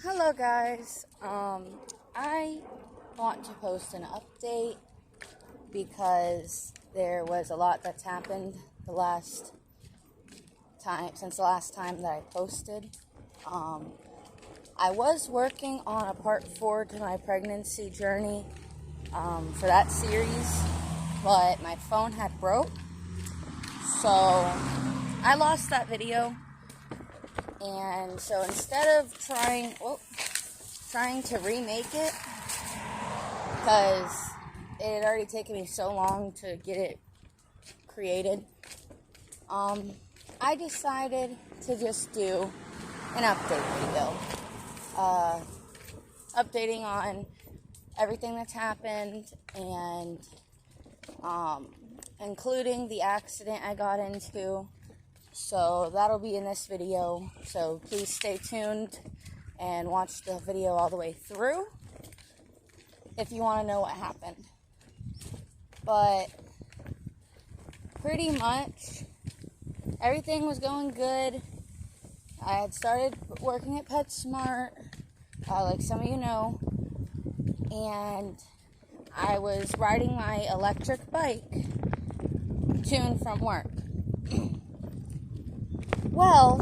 Hello guys, I want to post an update because there was a lot that's happened since the last time that I posted. I was working on a part 4 to my pregnancy journey for that series, but my phone had broke, so I lost that video. And so instead of trying to remake it, because it had already taken me so long to get it created, I decided to just do an update video, updating on everything that's happened, and including the accident I got into. So that'll be in this video, so please stay tuned and watch the video all the way through if you want to know what happened. But pretty much everything was going good. I had started working at PetSmart, like some of you know, and I was riding my electric bike to and from work. Well,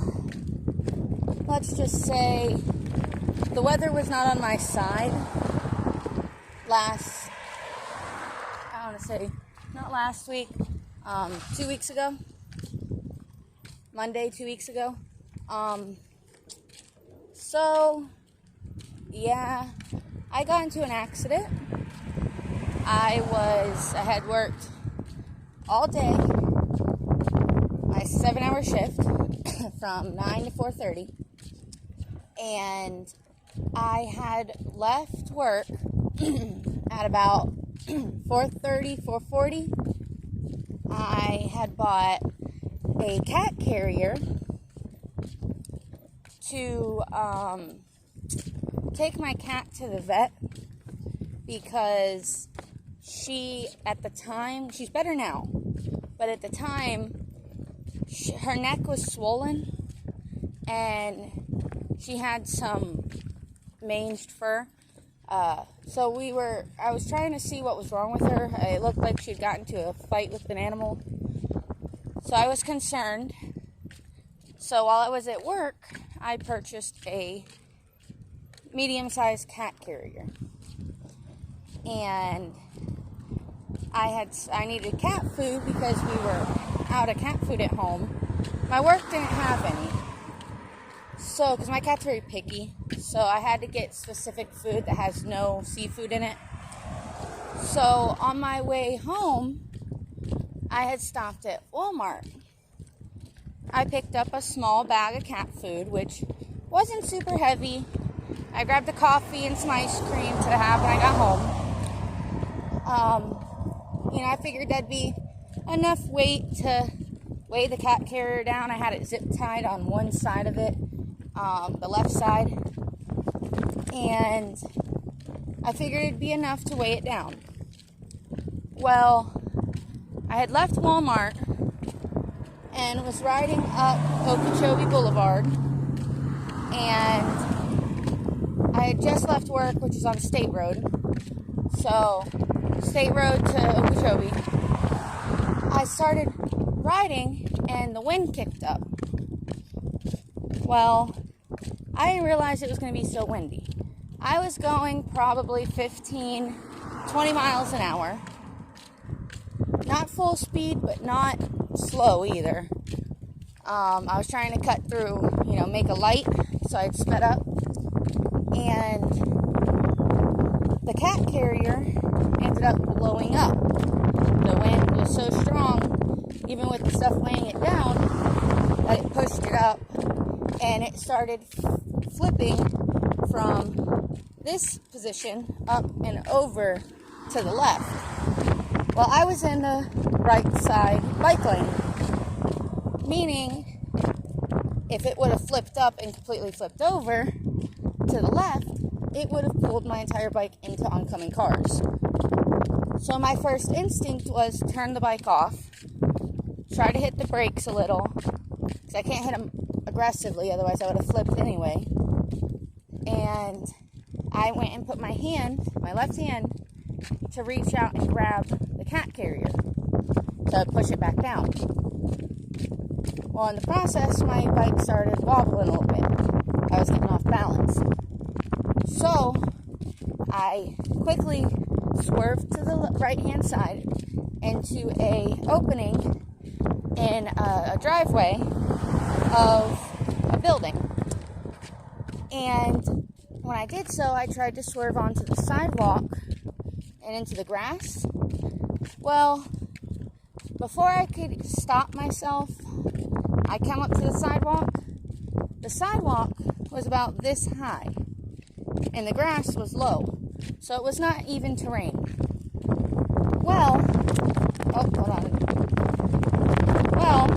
let's just say the weather was not on my side not last week, 2 weeks ago, Monday, 2 weeks ago. So, yeah, I got into an accident. I had worked all day, my 7-hour shift, from 9 to 4:30, and I had left work at about 4:30, 4:40. I had bought a cat carrier to take my cat to the vet because she's better now, but at the time, her neck was swollen, and she had some manged fur. So I was trying to see what was wrong with her. It looked like she'd gotten into a fight with an animal. So I was concerned. So while I was at work, I purchased a medium-sized cat carrier. And I needed cat food because we were out of cat food at home. My work didn't have any. So, because my cat's very picky, so I had to get specific food that has no seafood in it. So, on my way home, I had stopped at Walmart. I picked up a small bag of cat food, which wasn't super heavy. I grabbed a coffee and some ice cream to have when I got home. I figured that'd be enough weight to weigh the cat carrier down. I had it zip tied on one side of it, the left side, and I figured it'd be enough to weigh it down. Well, I had left Walmart and was riding up Okeechobee Boulevard, and I had just left work, which is on State Road. So, State Road to Okeechobee. I started riding, and the wind kicked up. Well, I didn't realize it was going to be so windy. I was going probably 15, 20 miles an hour. Not full speed, but not slow either. I was trying to cut through, make a light, so I'd sped up. And the cat carrier ended up blowing up. The wind was so strong, even with the stuff weighing it down, that it pushed it up, and it started flipping from this position up and over to the left. Well, I was in the right side bike lane, meaning if it would have flipped up and completely flipped over to the left, it would have pulled my entire bike into oncoming cars. So my first instinct was turn the bike off, try to hit the brakes a little, because I can't hit them aggressively, otherwise I would have flipped anyway. and I went and put my left hand, to reach out and grab the cat carrier to push it back down. Well, in the process, my bike started wobbling a little bit. I was getting off balance. So, I quickly swerved to the right-hand side into a opening in a driveway of a building. And when I did so, I tried to swerve onto the sidewalk and into the grass. Well, before I could stop myself, I come up to the sidewalk. The sidewalk was about this high, and the grass was low, so it was not even terrain. Well, hold on. Well,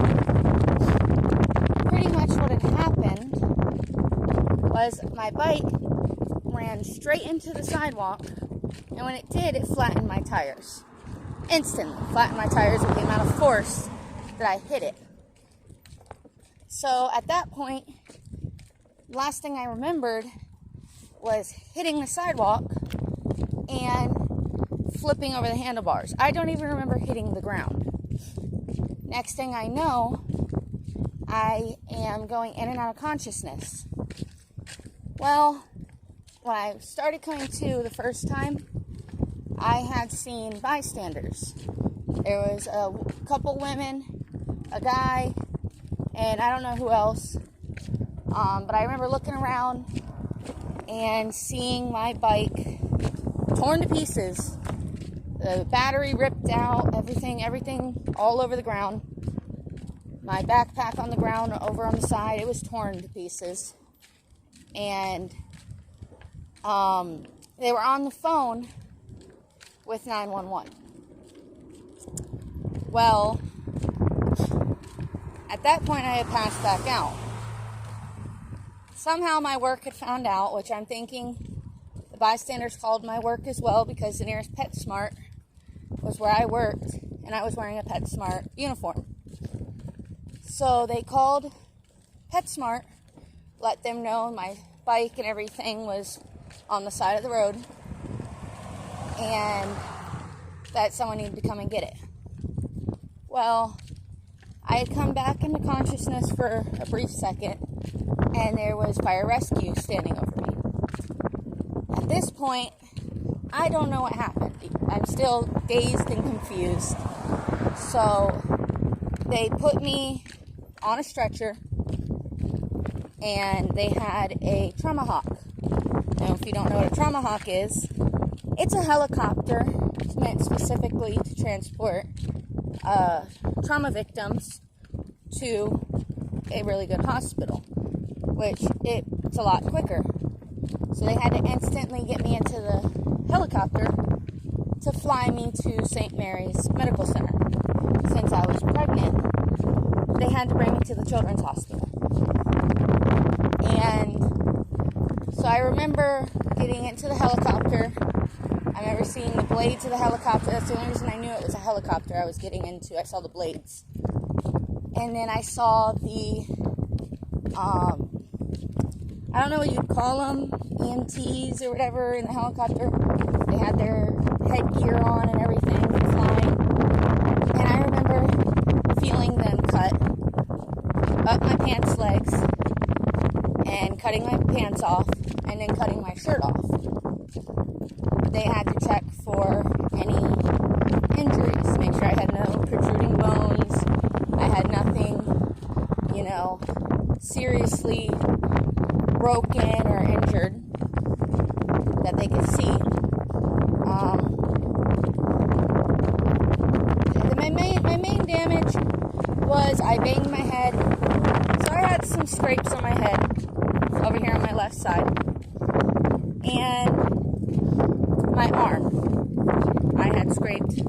pretty much what had happened was my bike ran straight into the sidewalk, and when it did, it flattened my tires. Instantly flattened my tires with the amount of force that I hit it. So at that point, last thing I remembered was hitting the sidewalk and flipping over the handlebars. I don't even remember hitting the ground. Next thing I know, I am going in and out of consciousness. Well, when I started coming to the first time, I had seen bystanders. There was a couple women, a guy, and I don't know who else. But I remember looking around and seeing my bike torn to pieces. The battery ripped out, everything all over the ground. My backpack on the ground over on the side, it was torn to pieces. And they were on the phone with 911. Well, at that point I had passed back out. Somehow my work had found out, which I'm thinking the bystanders called my work as well, because the nearest PetSmart was where I worked, and I was wearing a PetSmart uniform. So they called PetSmart, let them know my bike and everything was on the side of the road, and that someone needed to come and get it. Well, I had come back into consciousness for a brief second, and there was fire rescue standing over me. At this point, I don't know what happened. I'm still dazed and confused. So they put me on a stretcher, and they had a trauma hawk. Now, if you don't know what a trauma hawk is, it's a helicopter meant specifically to transport trauma victims to a really good hospital, which it's a lot quicker. So they had to instantly get me into the helicopter to fly me to St. Mary's Medical Center. Since I was pregnant, they had to bring me to the children's hospital. And so I remember getting into the helicopter. I remember seeing the blades of the helicopter. That's the only reason I knew it was a helicopter I was getting into. I saw the blades. And then I saw the, I don't know what you'd call them, EMTs or whatever in the helicopter. They had their headgear on and everything, flying. And I remember feeling them cut up my pants legs and cutting my pants off and then cutting my shirt off. They had to check for any injuries, make sure I had no protruding bones, I had nothing, seriously broken or injured that they could see. My main damage was I banged my head, so I had some scrapes on my head over here on my left side, and my arm. I had scraped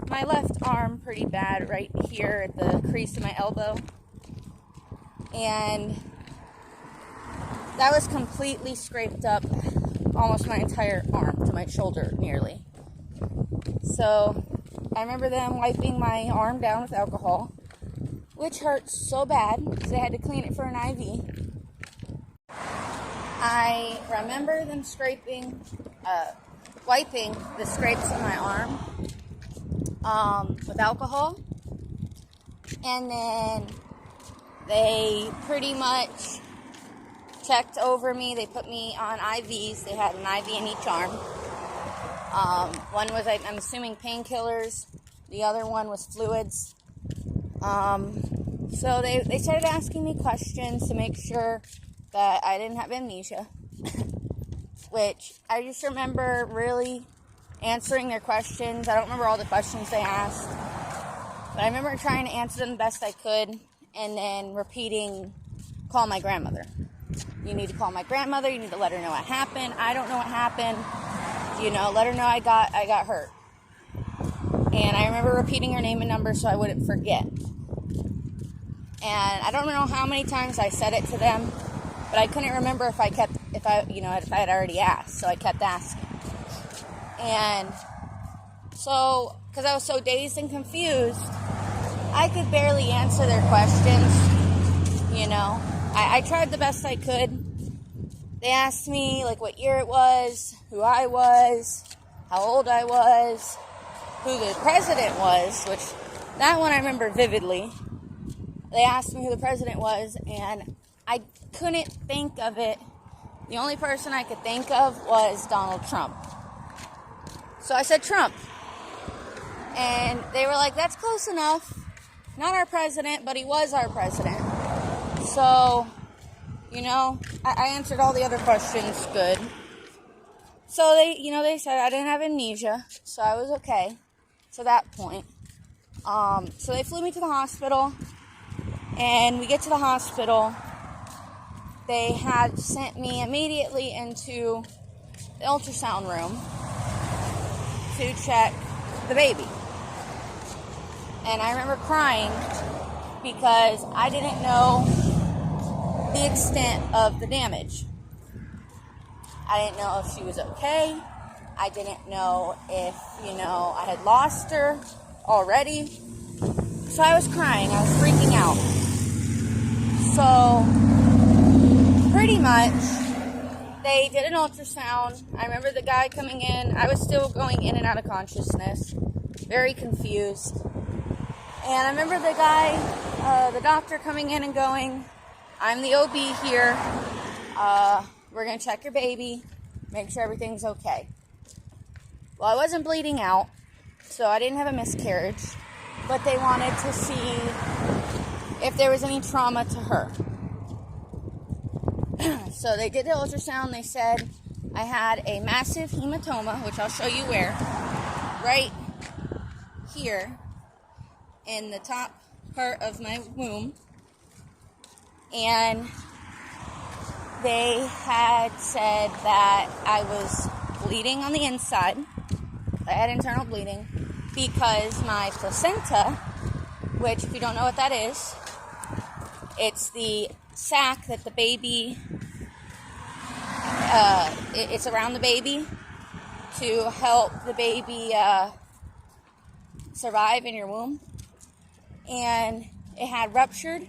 my left arm pretty bad right here at the crease of my elbow, and that was completely scraped up, almost my entire arm to my shoulder nearly. So I remember them wiping my arm down with alcohol, which hurt so bad because they had to clean it for an IV. I remember them wiping the scrapes on my arm with alcohol. And then they pretty much checked over me. They put me on IVs. They had an IV in each arm. One was, I'm assuming, painkillers. The other one was fluids. So they started asking me questions to make sure that I didn't have amnesia. Which I just remember really answering their questions. I don't remember all the questions they asked. But I remember trying to answer them the best I could. And then repeating, call my grandmother. You need to call my grandmother. You need to let her know what happened. I don't know what happened. Let her know I got hurt. And I remember repeating her name and number so I wouldn't forget. And I don't know how many times I said it to them, but I couldn't remember if I had already asked. So I kept asking. And so, because I was so dazed and confused, I could barely answer their questions. I tried the best I could. They asked me, what year it was, who I was, how old I was, who the president was, which, that one I remember vividly. They asked me who the president was, and I couldn't think of it. The only person I could think of was Donald Trump. So I said Trump. And they were like, that's close enough. Not our president, but he was our president. So, I answered all the other questions good. So they said I didn't have amnesia, so I was okay to that point. So they flew me to the hospital, and we get to the hospital. They had sent me immediately into the ultrasound room to check the baby. And I remember crying because I didn't know the extent of the damage. I didn't know if she was okay. I didn't know if, I had lost her already. So I was crying. I was freaking out. So, pretty much, they did an ultrasound. I remember the guy coming in. I was still going in and out of consciousness. Very confused. And I remember the guy, the doctor coming in and going, I'm the OB here. We're going to check your baby, make sure everything's okay. Well, I wasn't bleeding out, so I didn't have a miscarriage, but they wanted to see if there was any trauma to her. So they did the ultrasound. They said I had a massive hematoma, which I'll show you where, right here in the top part of my womb. And they had said that I was bleeding on the inside. I had internal bleeding because my placenta, which, if you don't know what that is, it's the sac that the baby, it's around the baby to help the baby survive in your womb. And it had ruptured,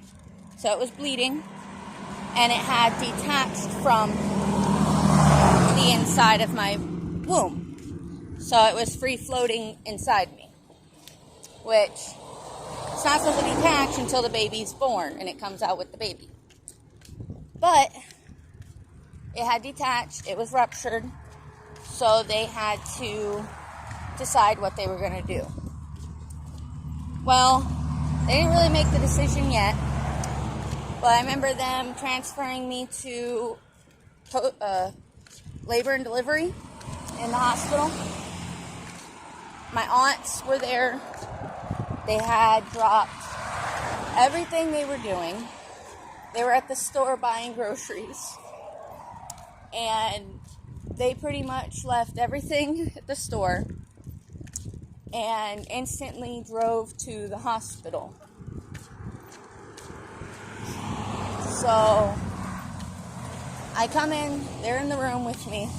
so it was bleeding, and it had detached from the inside of my womb. So it was free floating inside me, which it's not supposed to detach until the baby's born and it comes out with the baby. But it had detached, it was ruptured, so they had to decide what they were going to do. Well, they didn't really make the decision yet, but I remember them transferring me to labor and delivery in the hospital. My aunts were there. They had dropped everything they were doing. They were at the store buying groceries. And they pretty much left everything at the store and instantly drove to the hospital. So I come in, they're in the room with me,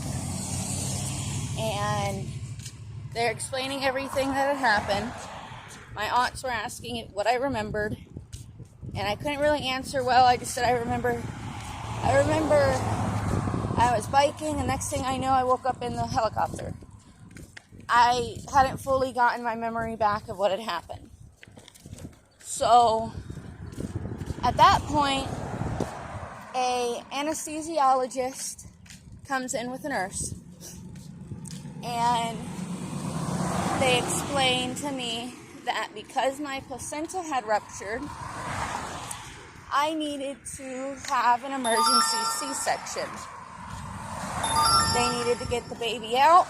and they're explaining everything that had happened. My aunts were asking what I remembered, and I couldn't really answer well. I just said I remember I was biking, and next thing I know, I woke up in the helicopter. I hadn't fully gotten my memory back of what had happened. So, at that point, a anesthesiologist comes in with a nurse, and they explained to me that because my placenta had ruptured, I needed to have an emergency C-section. They needed to get the baby out,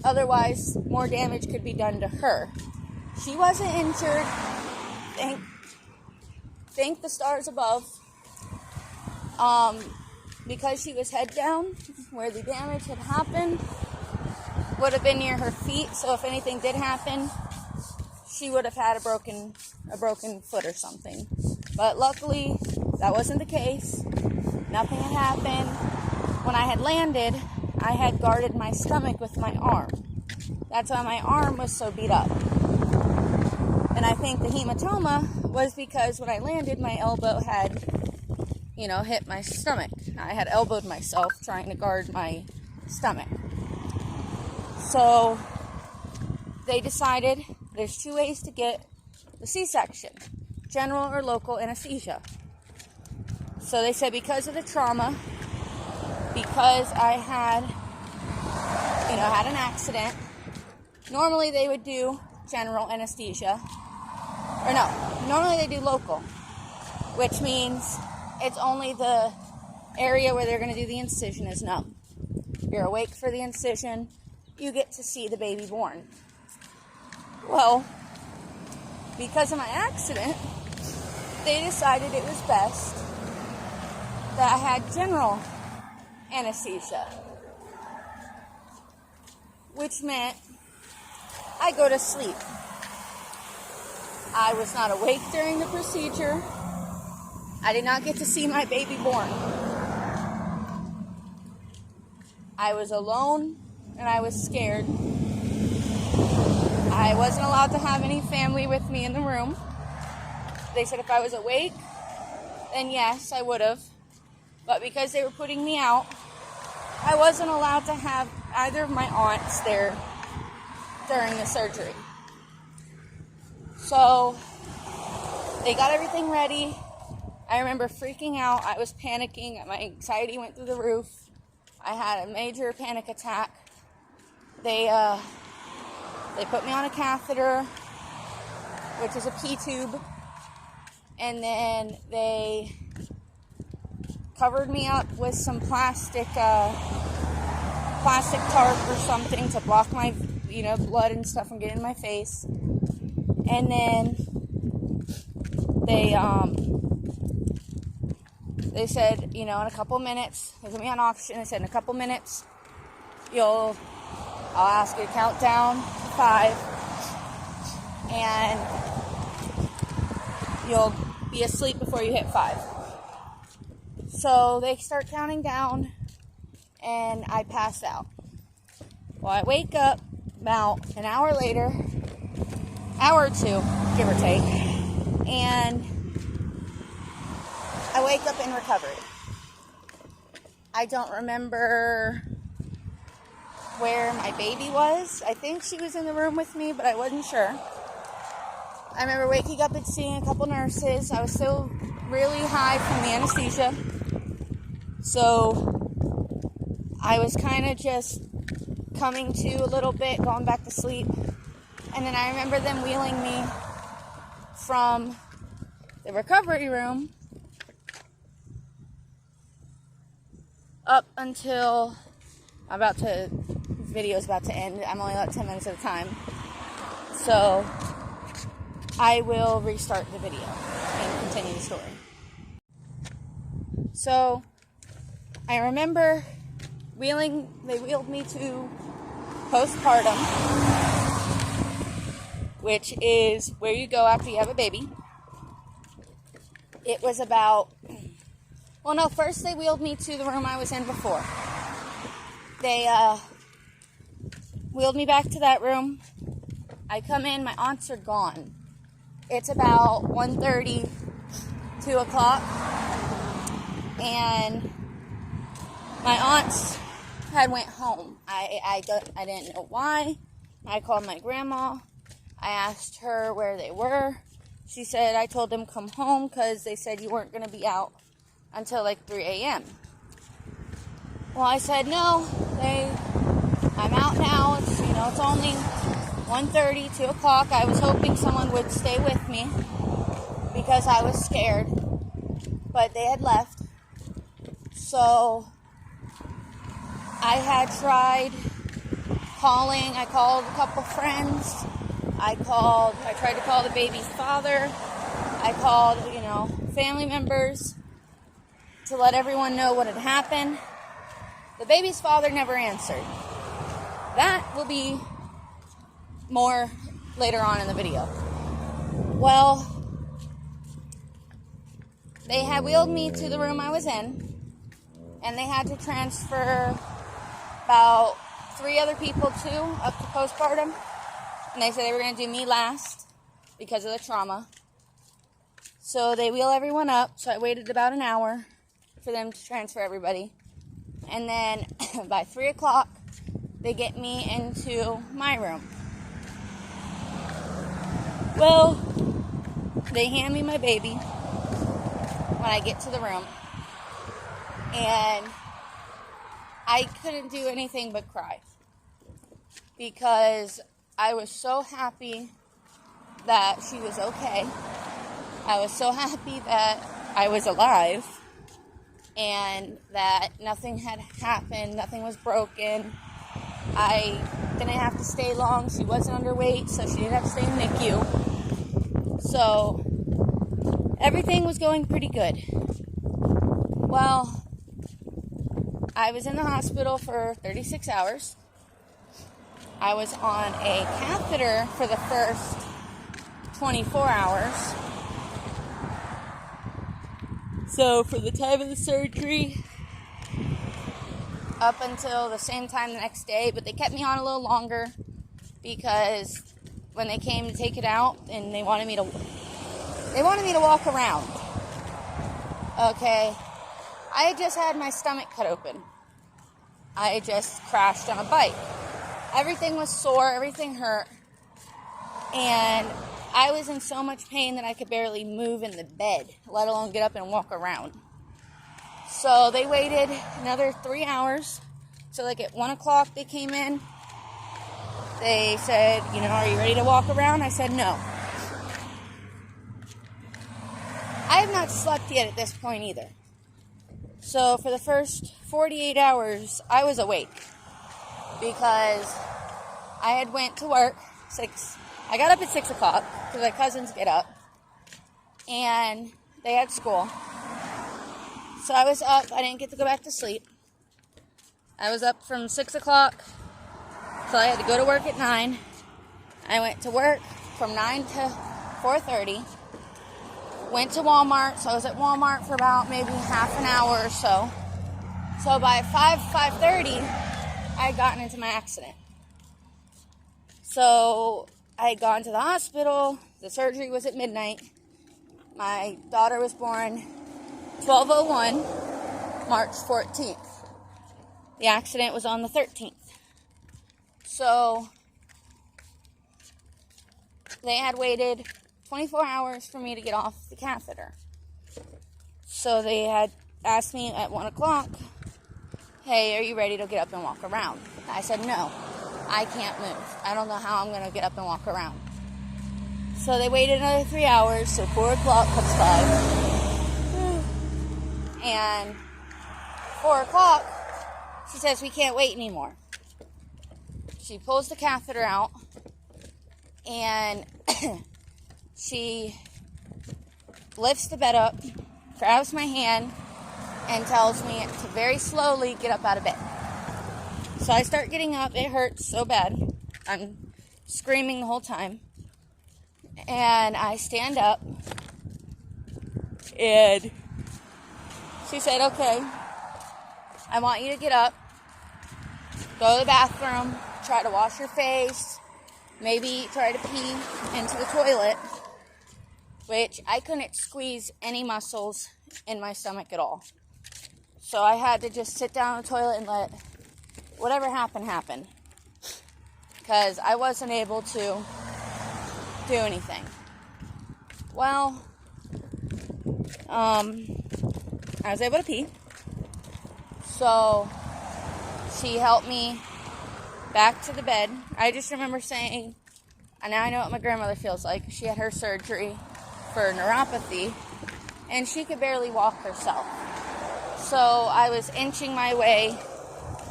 otherwise more damage could be done to her. She wasn't injured, thank the stars above, because she was head down, where the damage had happened would have been near her feet, so if anything did happen, she would have had a broken foot or something. But luckily, that wasn't the case. Nothing had happened. When I had landed, I had guarded my stomach with my arm. That's why my arm was so beat up. And I think the hematoma was because when I landed, my elbow had, hit my stomach. I had elbowed myself trying to guard my stomach. So they decided there's two ways to get the C-section, general or local anesthesia. So they said because of the trauma, because I had, had an accident, normally they would do general anesthesia. Or no, normally they do local, which means it's only the area where they're going to do the incision is numb. You're awake for the incision. You get to see the baby born. Well, because of my accident, they decided it was best that I had general anesthesia, which meant I go to sleep. I was not awake during the procedure. I did not get to see my baby born. I was alone and I was scared. I wasn't allowed to have any family with me in the room. They said if I was awake, then yes, I would have. But because they were putting me out, I wasn't allowed to have either of my aunts there during the surgery. So they got everything ready. I remember freaking out. I was panicking. My anxiety went through the roof. I had a major panic attack. They put me on a catheter, which is a P tube, and then they covered me up with some plastic tarp or something to block my, blood and stuff from getting in my face. And then they said, in a couple minutes, they put me on oxygen. They said in a couple minutes, I'll ask you to count down to 5, and you'll be asleep before you hit 5. So they start counting down, and I pass out. Well, I wake up about an hour later, hour or two, give or take, and I wake up in recovery. I don't remember where my baby was. I think she was in the room with me, but I wasn't sure. I remember waking up and seeing a couple nurses. I was still really high from the anesthesia, so I was kind of just coming to a little bit, going back to sleep. And then I remember them wheeling me from the recovery room up until video's about to end. I'm only allowed 10 minutes at a time. So I will restart the video and continue the story. So I remember they wheeled me to postpartum, which is where you go after you have a baby. It was first they wheeled me to the room I was in before. They wheeled me back to that room. I come in, my aunts are gone. It's about 1:30, 2 o'clock, and My aunts had went home. I didn't know why. I called my grandma. I asked her where they were. She said, I told them come home because they said you weren't going to be out until like 3 a.m. Well, I said, no, I'm out now. It's only 1:30, 2 o'clock. I was hoping someone would stay with me because I was scared, but they had left. So I had tried calling. I called a couple friends. I tried to call the baby's father. I called, family members to let everyone know what had happened. The baby's father never answered. That will be more later on in the video. Well, they had wheeled me to the room I was in, and they had to transfer about 3 other people too up to postpartum. And they said they were going to do me last because of the trauma. So they wheel everyone up. So I waited about an hour for them to transfer everybody. And then by 3 o'clock, they get me into my room. Well, they hand me my baby when I get to the room. And I couldn't do anything but cry. Because I was so happy that she was okay. I was so happy that I was alive and that nothing had happened, nothing was broken. I didn't have to stay long. She wasn't underweight, so she didn't have to stay in NICU. So everything was going pretty good. Well, I was in the hospital for 36 hours. I was on a catheter for the first 24 hours. So for the time of the surgery, up until the same time the next day, but they kept me on a little longer because when they came to take it out and they wanted me to walk around. Okay. I had just had my stomach cut open. I had just crashed on a bike. Everything was sore, everything hurt, and I was in so much pain that I could barely move in the bed, let alone get up and walk around. So they waited another 3 hours. So like at 1 o'clock they came in. They said, are you ready to walk around? I said, no. I have not slept yet at this point either. So for the first 48 hours, I was awake. Because I had went to work, I got up at 6 o'clock, because my cousins get up, and they had school. So I was up, I didn't get to go back to sleep. I was up from 6 o'clock, so I had to go to work at 9. I went to work from 9 to 4:30. Went to Walmart, so I was at Walmart for about maybe half an hour or so. So by 5:30, I had gotten into my accident. So I had gone to the hospital. The surgery was at midnight. My daughter was born 12:01, March 14th. The accident was on the 13th. So they had waited 24 hours for me to get off the catheter. So they had asked me at 1 o'clock, hey, are you ready to get up and walk around? I said, no, I can't move. I don't know how I'm going to get up and walk around. So they waited another 3 hours, so 4 o'clock comes by. And 4 o'clock, she says, we can't wait anymore. She pulls the catheter out, and she lifts the bed up, grabs my hand, and tells me to very slowly get up out of bed. So I start getting up. It hurts so bad. I'm screaming the whole time. And I stand up. And she said, okay, I want you to get up, go to the bathroom, try to wash your face, maybe try to pee into the toilet, which I couldn't squeeze any muscles in my stomach at all. So I had to just sit down on the toilet and let whatever happened happen. Because I wasn't able to do anything. Well, I was able to pee. So she helped me back to the bed. I just remember saying, and now I know what my grandmother feels like. She had her surgery for neuropathy, and she could barely walk herself. So I was inching my way,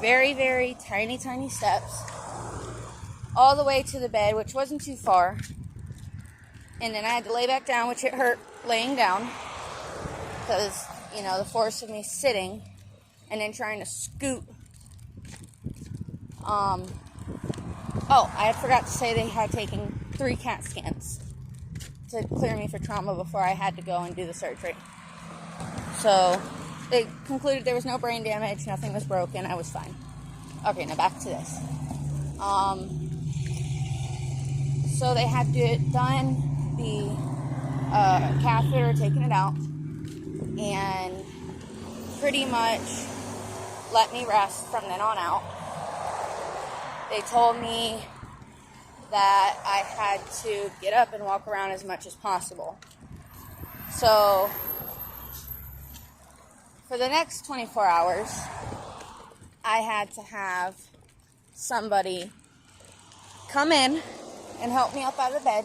very, very tiny, tiny steps, all the way to the bed, which wasn't too far. And then I had to lay back down, which it hurt laying down, because, you know, the force of me sitting and then trying to scoot. I forgot to say they had taken 3 CAT scans to clear me for trauma before I had to go and do the surgery. So they concluded there was no brain damage, nothing was broken, I was fine. Okay, now back to this. So they had done the catheter, taken it out, and pretty much let me rest from then on out. They told me that I had to get up and walk around as much as possible. So for the next 24 hours, I had to have somebody come in and help me up out of bed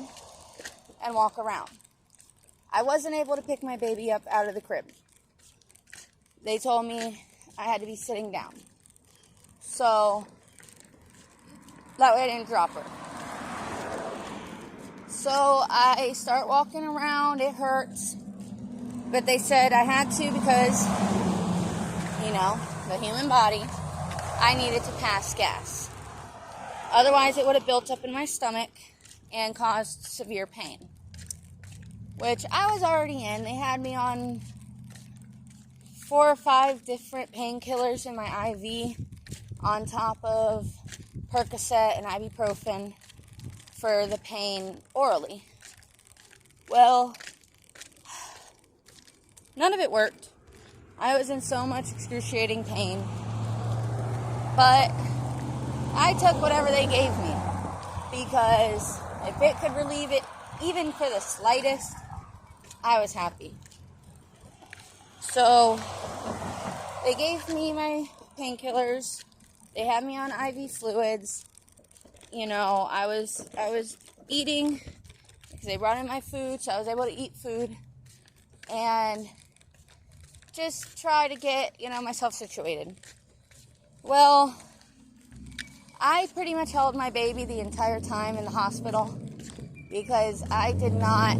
and walk around. I wasn't able to pick my baby up out of the crib. They told me I had to be sitting down. So that way I didn't drop her. So I start walking around, it hurts. But they said I had to because, you know, the human body, I needed to pass gas. Otherwise it would have built up in my stomach and caused severe pain. Which I was already in. They had me on 4 or 5 different painkillers in my IV on top of Percocet and ibuprofen for the pain orally. Well, none of it worked. I was in so much excruciating pain. But I took whatever they gave me, because if it could relieve it, even for the slightest, I was happy. So they gave me my painkillers. They had me on IV fluids. You know, I was eating because they brought in my food, so I was able to eat food and just try to get, you know, myself situated. Well, I pretty much held my baby the entire time in the hospital because I did not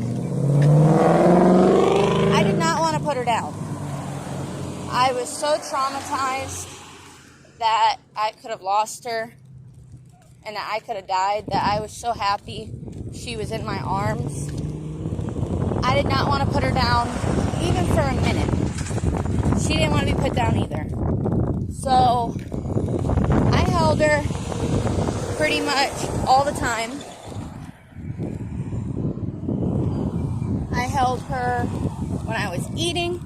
want to put her down. I was so traumatized that I could have lost her and that I could have died, that I was so happy she was in my arms. I did not want to put her down even for a minute. She didn't want to be put down either. So I held her pretty much all the time. I held her when I was eating,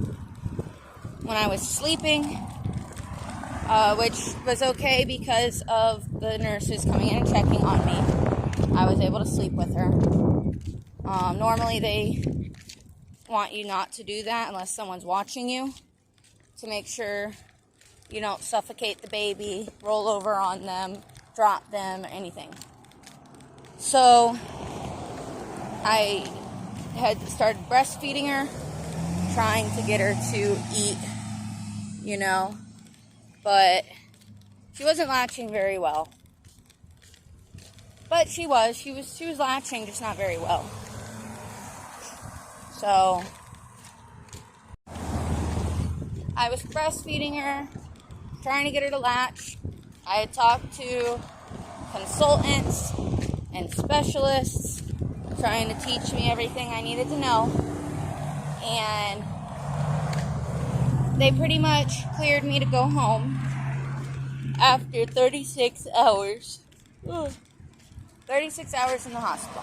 when I was sleeping, which was okay because of the nurses coming in and checking on me. I was able to sleep with her. Normally they want you not to do that unless someone's watching you, to make sure you don't suffocate the baby, roll over on them, drop them, or anything. So I had started breastfeeding her, trying to get her to eat, you know, but she wasn't latching very well. But she was latching, just not very well. So I was breastfeeding her, trying to get her to latch. I had talked to consultants and specialists, trying to teach me everything I needed to know. And they pretty much cleared me to go home after 36 hours. 36 hours in the hospital.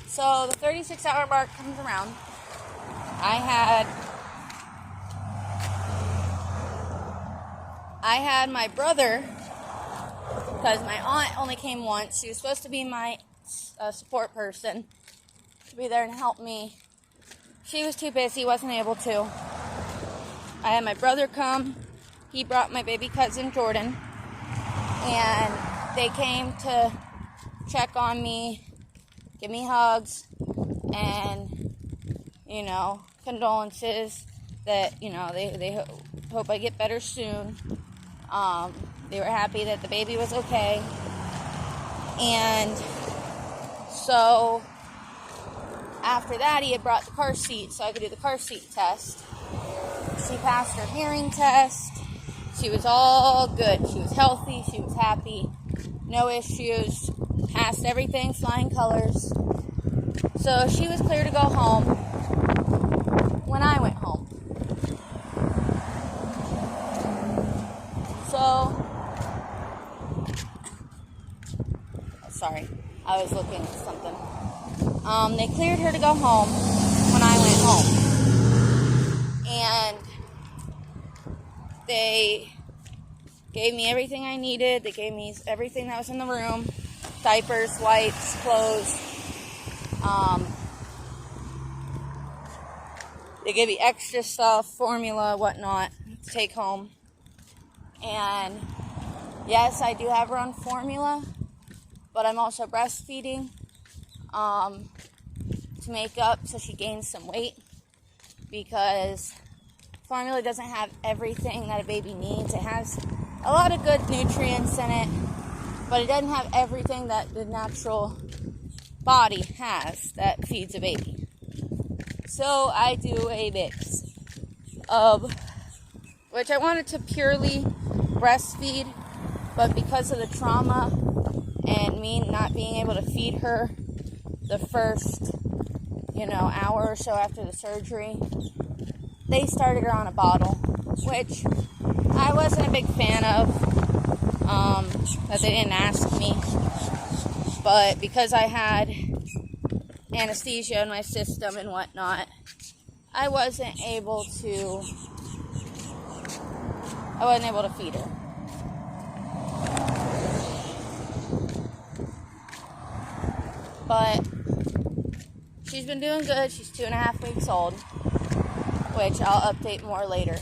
So the 36-hour mark comes around. I had I had my brother, because my aunt only came once. She was supposed to be my support person, to be there and help me. She was too busy, wasn't able to. I had my brother come. He brought my baby cousin Jordan, and they came to check on me, give me hugs, and, condolences that, they hope I get better soon. They were happy that the baby was okay. And so after that, he had brought the car seat so I could do the car seat test. She passed her hearing test. She was all good. She was healthy. She was happy. No issues. Passed everything, flying colors. So she was clear to go home when I went home. So, sorry, I was looking at something. They cleared her to go home when I went home. And they gave me everything I needed. They gave me everything that was in the room. Diapers, wipes, clothes. They gave me extra stuff, formula, whatnot, to take home. And yes, I do have her on formula, but I'm also breastfeeding to make up so she gains some weight, because formula doesn't have everything that a baby needs. It has a lot of good nutrients in it, but it doesn't have everything that the natural body has that feeds a baby. So I do a mix of, which I wanted to purely breastfeed, but because of the trauma and me not being able to feed her the first, hour or so after the surgery, they started her on a bottle, which I wasn't a big fan of, that they didn't ask me. But because I had anesthesia in my system and whatnot, I wasn't able to feed her. But she's been doing good. She's 2.5 weeks old, which I'll update more later.